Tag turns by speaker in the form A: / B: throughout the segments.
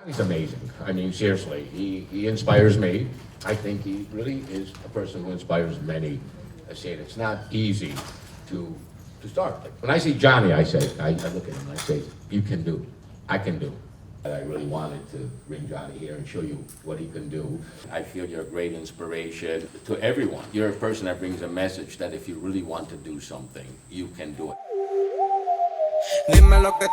A: He's amazing. I mean, seriously, he inspires me. I think he really is a person who inspires many. I say it, it's not easy to start. Like, when I see Johnny, I look at him and I say, you can do, I can do. And I really wanted to bring Johnny here and show you what he can do. I feel you're a great inspiration to everyone. You're a person that brings a message that if you really want to do something, you can do it.
B: Dime lo que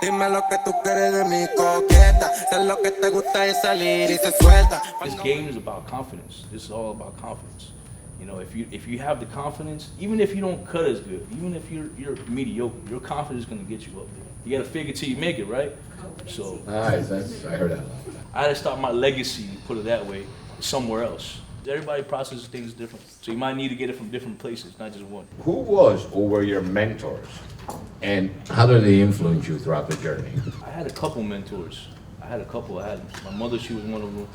B: tú quieres de mi coqueta. Sé lo que te gusta es salir y se suelta.
C: This game is about confidence. This is all about confidence. You know, if you have the confidence, even if you don't cut as good, even if you're mediocre, your confidence is gonna get you up there. You gotta fake it till you make it, right? So
A: Nice, I heard that a lot.
C: I had to start my legacy, put it that way, somewhere else. Everybody processes things different. So you might need to get it from different places, not just one.
A: Who was or were your mentors? And how did they influence you throughout the journey?
C: I had a couple mentors. I had my mother, she was one of them.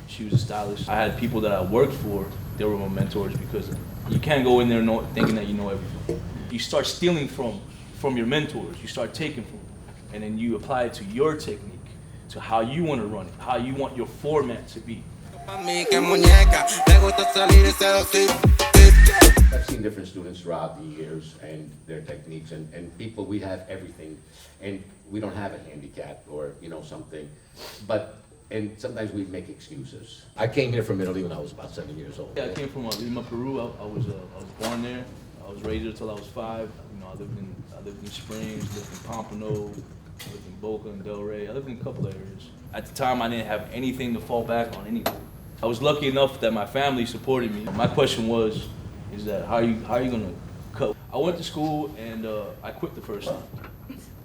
C: She was a stylist. I had people that I worked for, they were my mentors because you can't go in there thinking that you know everything. You start stealing from your mentors, you start taking from them, and then you apply it to your technique, to how you want to run it, how you want your format to be.
A: I've seen different students throughout the years and their techniques and people, we have everything and we don't have a handicap or, you know, something, and sometimes we make excuses. I came here from Italy when I was about 7 years old.
C: Yeah, I came from Lima, Peru. I was born there. I was raised there until I was 5. You know, I lived in Springs, lived in Pompano, lived in Boca and Delray. I lived in a couple areas. At the time, I didn't have anything to fall back on, anything. I was lucky enough that my family supported me. My question is that how are you gonna cut? I went to school and I quit the first time.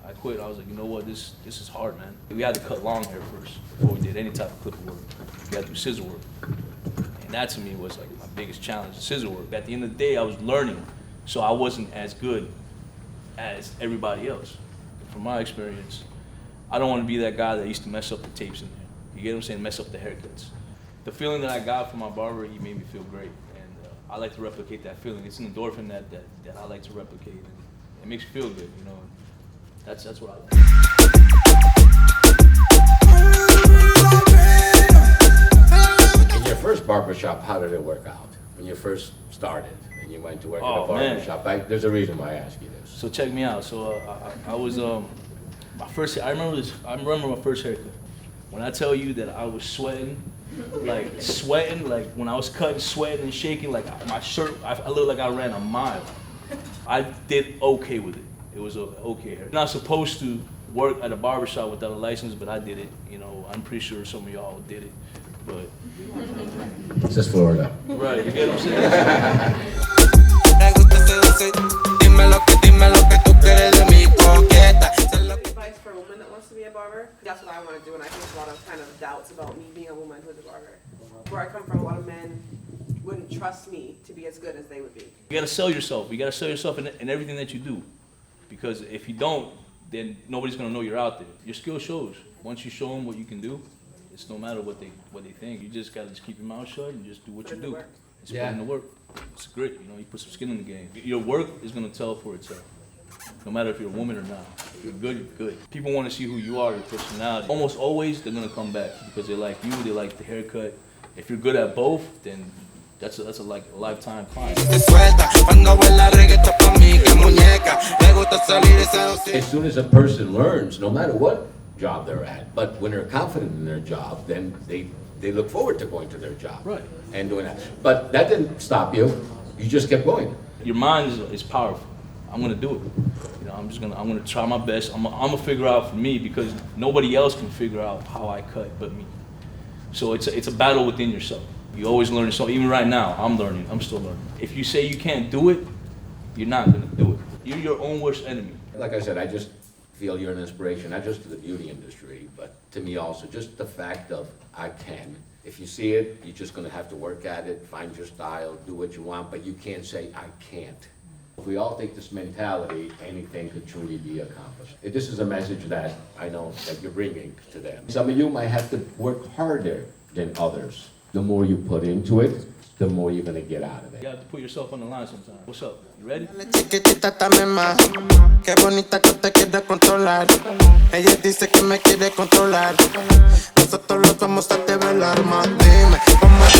C: I quit. I was like, you know what, this is hard, man. We had to cut long hair first before we did any type of clipper work. We had to do scissor work, and that to me was like my biggest challenge, the scissor work. At the end of the day, I was learning, so I wasn't as good as everybody else. From my experience, I don't want to be that guy that used to mess up the tapes in there. You get what I'm saying? Mess up the haircuts. The feeling that I got from my barber, he made me feel great, and I like to replicate that feeling. It's an endorphin that I like to replicate, and it makes me feel good, you know. That's what I like.
A: In your first barbershop, how did it work out? When you first started and you went to work at a barbershop, there's a reason why I ask you this.
C: So check me out. So I was my first. I remember my first haircut. When I tell you that I was sweating, like when I was cutting, sweating and shaking, like my shirt, I looked like I ran a mile. I did okay with it. It was okay hair. Not supposed to work at a barbershop without a license, but I did it. You know, I'm pretty sure some of y'all did it, but.
A: This is Florida.
C: Right, you get what I'm saying?
D: Advice for a woman that wants to be a barber? That's what I want to do, and I think a lot of kind of doubts about me being a woman who's a barber. Where I come from, a lot of men wouldn't trust me to be as good as they would be.
C: You gotta sell yourself. You gotta sell yourself in everything that you do. Because if you don't, then nobody's gonna know you're out there. Your skill shows. Once you show them what you can do, it's no matter what they think. You just gotta keep your mouth shut and just do what you do. Just put in the work. It's grit, you know, you put some skin in the game. Your work is gonna tell for itself. No matter if you're a woman or not. If you're good, you're good. People wanna see who you are, your personality. Almost always, they're gonna come back because they like you, they like the haircut. If you're good at both, then that's a like a lifetime client.
A: As soon as a person learns, no matter what job they're at, but when they're confident in their job, then they look forward to going to their job.
C: Right.
A: And doing that. But that didn't stop you. You just kept going.
C: Your mind is powerful. I'm gonna do it. You know, I'm gonna try my best. I'm gonna figure out for me because nobody else can figure out how I cut but me. So it's a battle within yourself. You always learn. So even right now, I'm learning. I'm still learning. If you say you can't do it, you're not gonna do it. You're your own worst enemy.
A: Like I said, I just feel you're an inspiration, not just to the beauty industry, but to me also. Just the fact of I can. If you see it, you're just gonna have to work at it, find your style, do what you want, but you can't say I can't. If we all take this mentality, anything could truly be accomplished. This is a message that I know that you're bringing to them. Some of you might have to work harder than others. The more you put into it, the more you're gonna get out of it.
C: You have to put yourself on the line sometimes. What's up? You ready?
B: Chiquitita también más, qué bonita que te quiere controlar. Ella dice que me quiere controlar. nosotros los somos a te ve el arma. Dime, vamos